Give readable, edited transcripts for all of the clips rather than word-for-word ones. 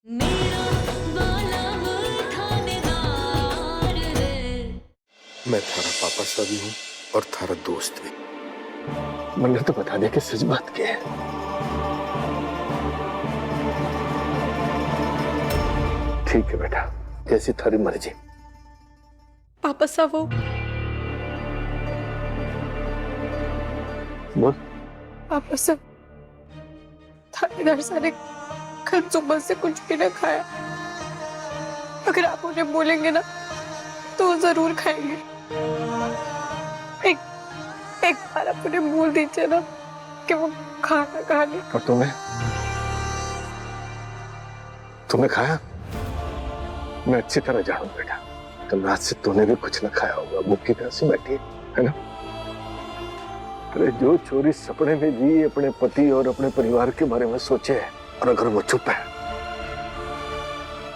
मेरा वाला वो थानेदार है। मैं थारा पापा सा भी हूँ और थारा दोस्त भी। मैंने तो बता दिया कि सच बात क्या है। ठीक है बेटा, जैसी थारी मर्जी। पापा साहब वो बोल। पापा साहब थानेदार साहब ने कल सुबह से कुछ भी ना खाया। अगर आप उन्हें बोलेंगे ना तो वो जरूर खाएंगे। एक बार आप उन्हें बोल दीजिए ना कि वो खाना खा ले। और तुम्हें खाया? मैं अच्छी तरह जानू बेटा, कल रात से तूने भी कुछ ना खाया होगा, भूखी प्यासी बैठी है ना। अरे जो चोरी सपने में भी अपने पति और अपने परिवार के बारे में सोचे है, और अगर वो चुप है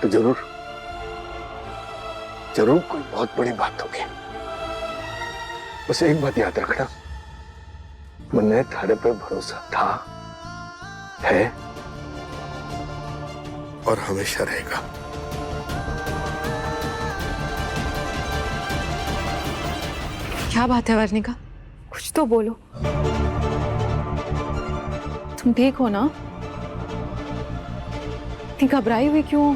तो जरूर कोई बहुत बड़ी बात होगी। बस एक बात याद रखना, मैंने थारे पे भरोसा था, है और हमेशा रहेगा। क्या बात है वर्णिका, कुछ तो बोलो। तुम ठीक हो ना? इतनी घबराई हुई क्यों?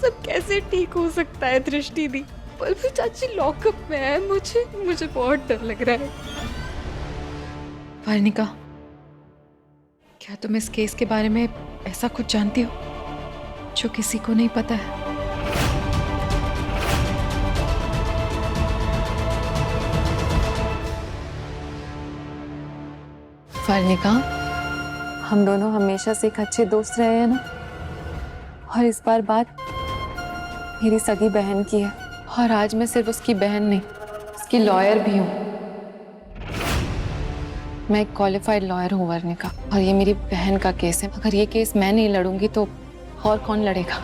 सब कैसे ठीक हो सकता है दृष्टि दी? बल्कि चाची लॉकअप में है, मुझे बहुत डर लग रहा है। वर्णिका, क्या तुम इस केस के बारे में ऐसा कुछ जानती हो जो किसी को नहीं पता है? वर्णिका, हम दोनों हमेशा से एक अच्छे दोस्त रहे हैं ना, और इस बार बात मेरी सगी बहन की है, और आज मैं सिर्फ उसकी बहन नहीं, उसकी लॉयर भी हूँ। मैं एक क्वालिफाइड लॉयर हूँ वर्णिका, और ये मेरी बहन का केस है। अगर ये केस मैं नहीं लड़ूंगी तो और कौन लड़ेगा?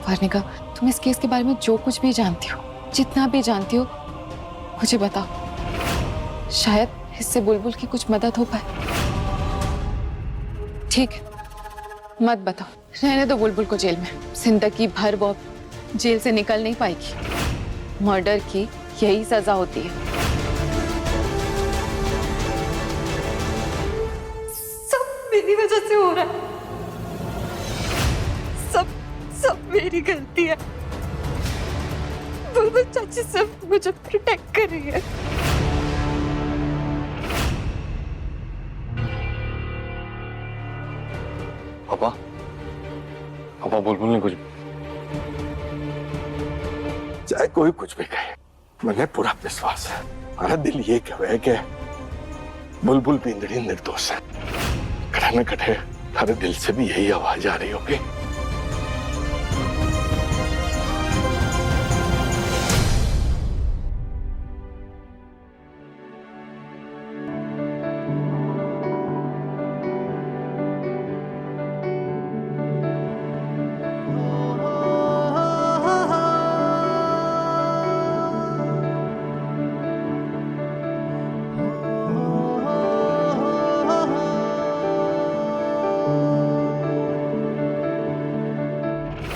वर्णिका, तुम इस केस के बारे में जो कुछ भी जानती हो, जितना भी जानती हो, मुझे बताओ। शायद इससे बुलबुल की कुछ मदद हो पाए। ठीक है, मत बताओ, रहने दो बुलबुल को जेल में। जिंदगी भर वो जेल से निकल नहीं पाएगी। मर्डर की यही सजा होती है। सब मेरी वजह से हो रहा है, सब मेरी गलती है। बुलबुल चाची सिर्फ मुझे प्रोटेक्ट कर रही है। पापा बुलबुल ने कुछ, चाहे कोई कुछ भी कहे, मुझे पूरा विश्वास है, हमारा दिल ये कहे कि बुलबुल पिंजड़ी निर्दोष है। कटे न कटे हमारे दिल से भी यही आवाज आ रही होगी।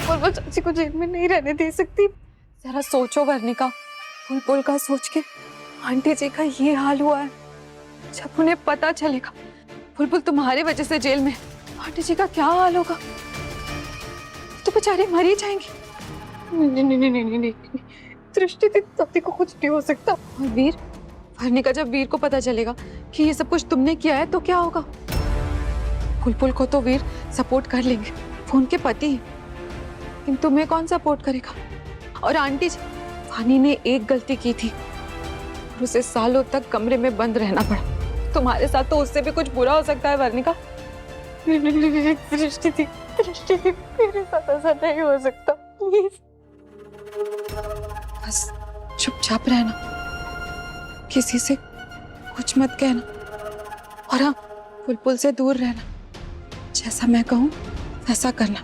बुलबुल चाची को जेल में नहीं रहने दे सकती। जरा सोचो वर्णिका, बुलबुल का सोच के आंटी जी का ये हाल हुआ है। जब उन्हें पता चलेगा बुलबुल तुम्हारे वजह से जेल में, आंटी जी का क्या हाल होगा? तो बेचारे मर ही जाएंगे। नहीं, दृष्टि दी को कुछ नहीं हो सकता। और वीर, वर्णिका, जब वीर को पता चलेगा कि ये सब कुछ तुमने किया है तो क्या होगा? बुलबुल को तो वीर सपोर्ट कर लेंगे, वो उनके पति हैं। लेकिन तुम्हें कौन सपोर्ट करेगा? और आंटी जी, वानी ने एक गलती की थी और उसे सालों तक कमरे में बंद रहना पड़ा। तुम्हारे साथ तो उससे भी कुछ बुरा हो सकता है वर्णिका। दृष्टि थी, मेरे साथ ऐसा नहीं हो सकता, प्लीज। बस चुपचाप रहना, किसी से कुछ मत कहना, और हाँ, बुलबुल से दूर रहना। जैसा मैं कहूँ वैसा करना।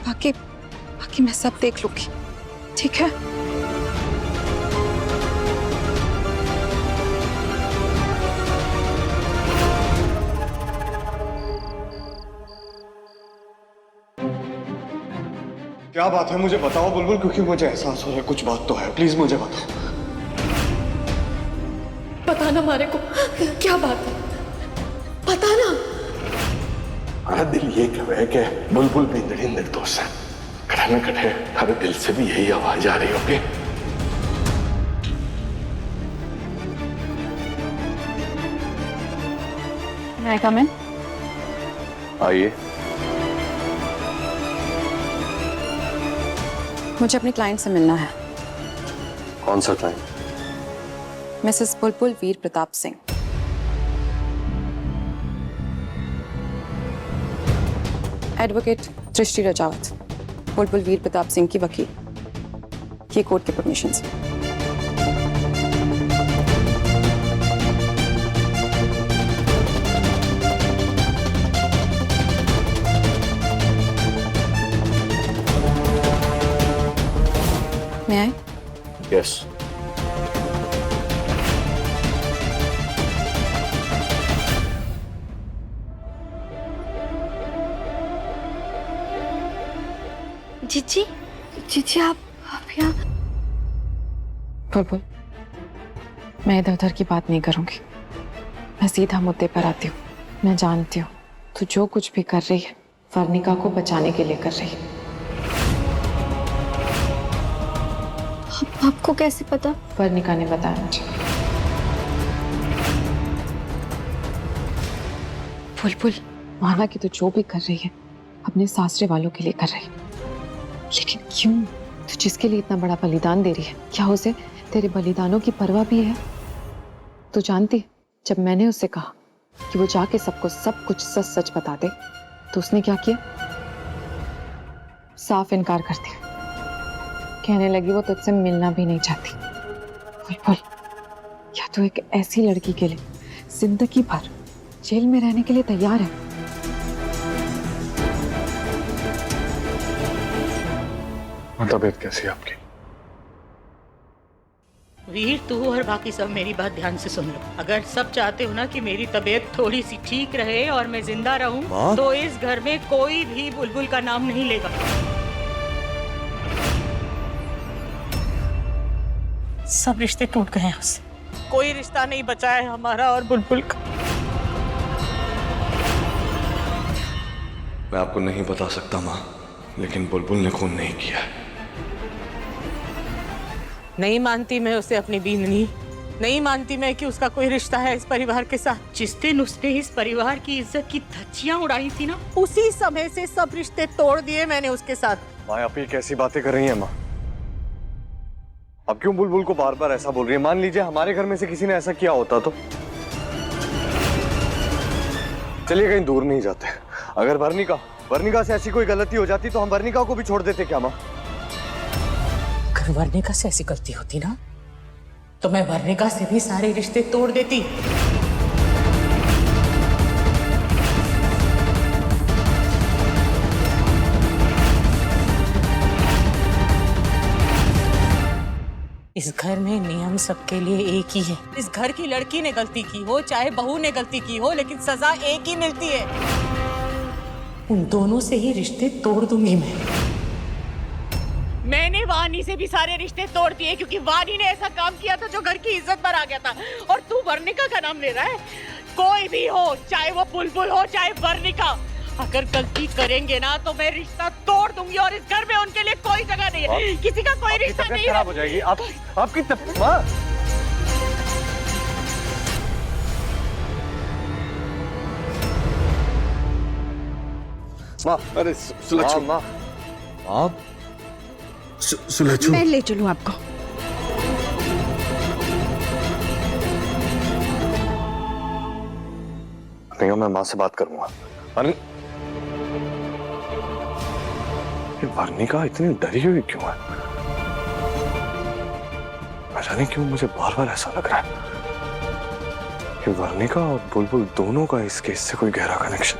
बाकी मैं सब देख लूंगी, ठीक है? क्या बात है मुझे बताओ बुलबुल, क्योंकि मुझे एहसास हो रहा है कुछ बात तो है, प्लीज मुझे बताओ। बताना मारे को, क्या बात है, बताना। हमारा दिल ये कह रहा है कि बुलबुल बिंदड़ी निर्दोष है। कटे न कटे हमारे दिल से भी यही आवाज आ रही होगी। May I come in? आइए। मुझे अपने क्लाइंट से मिलना है। कौन सा क्लाइंट? मिसेस बुलबुल वीर प्रताप सिंह। एडवोकेट दृष्टि रजावत, बुलबुल वीर प्रताप सिंह की वकील। ये कोर्ट के परमिशन से। May I? यस। जीजी, जीजी आप यहाँ। बुलबुल, मैं इधर उधर की बात नहीं करूंगी। मैं सीधा मुद्दे पर आती हूँ। मैं जानती हूँ तू जो कुछ भी कर रही है वर्णिका को बचाने के लिए कर रही है। आपको कैसे पता? वर्णिका ने बताया मुझे। बुलबुल, माना कि तू जो भी कर रही है अपने सासरे वालों के लिए कर रही है, लेकिन क्यों? तू जिसके लिए इतना बड़ा बलिदान दे रही है, क्या उसे तेरे बलिदानों की परवाह भी है? तू जानती, जब मैंने उससे कहा कि वो जाके सबको सब कुछ सच सच बता दे, तो उसने क्या किया? साफ इनकार कर दिया। कहने लगी वो तुझसे मिलना भी नहीं चाहती। बुलबुल, क्या तू एक ऐसी लड़की के लिए जिंदगी भर जेल में रहने के लिए तैयार है? तबीयत कैसी है आपकी? वीर, तू और बाकी सब मेरी बात ध्यान से सुन लो। अगर सब चाहते हो ना कि मेरी तबीयत थोड़ी सी ठीक रहे और मैं जिंदा रहूं, तो इस घर में कोई भी बुलबुल का नाम नहीं लेगा। सब रिश्ते टूट गए हैं उससे। कोई रिश्ता नहीं बचा है हमारा और बुलबुल का। मैं आपको नहीं बता सकता माँ, लेकिन बुलबुल ने खून नहीं किया। नहीं मानती मैं उसे अपनी बींदनी, नहीं मानती मैं कि उसका कोई रिश्ता है इस परिवार के साथ। जिस दिन उसने इस परिवार की इज्जत की धज्जियां उड़ाई थी ना, उसी समय से सब रिश्ते तोड़ दिए मैंने उसके साथ। माँ आप ये कैसी बातें कर रही हैं माँ? अब क्यों बुलबुल को बार बार ऐसा बोल रही है? मान लीजिए हमारे घर में से किसी ने ऐसा किया होता तो? चलिए कहीं दूर नहीं जाते। अगर वर्णिका से ऐसी कोई गलती हो जाती तो हम वर्णिका को भी छोड़ देते क्या माँ? अगर वर्णिका से ऐसी गलती होती ना, तो मैं वर्णिका से भी सारे रिश्ते तोड़ देती। इस घर में नियम सबके लिए एक ही है। इस घर की लड़की ने गलती की हो चाहे बहू ने गलती की हो, लेकिन सजा एक ही मिलती है। उन दोनों से ही रिश्ते तोड़ दूंगी मैं। मैंने वानी से भी सारे रिश्ते तोड़ दिए क्योंकि वानी ने ऐसा काम किया था जो घर की इज्जत पर आ गया था। और तू वर्णिका का नाम ले रहा है? कोई भी हो, चाहे वो बुलबुल हो चाहे वर्णिका, अगर गलती करेंगे ना तो मैं रिश्ता तोड़ दूंगी और इस घर में उनके लिए कोई जगह नहीं है। किसी का कोई रिश्ता नहीं है। खराब हो जाएगी। आपकी माँ, अरे सुलक्षु, माँ सुलक्षु, मैं ले चलूं आपको। नहीं, मैं माँ से बात करूंगा। अरे ये वर्णिका इतनी डरी हुई क्यों है? मैं जाने क्यों मुझे बार बार ऐसा लग रहा है कि वर्णिका और बुलबुल दोनों का इस केस से कोई गहरा कनेक्शन।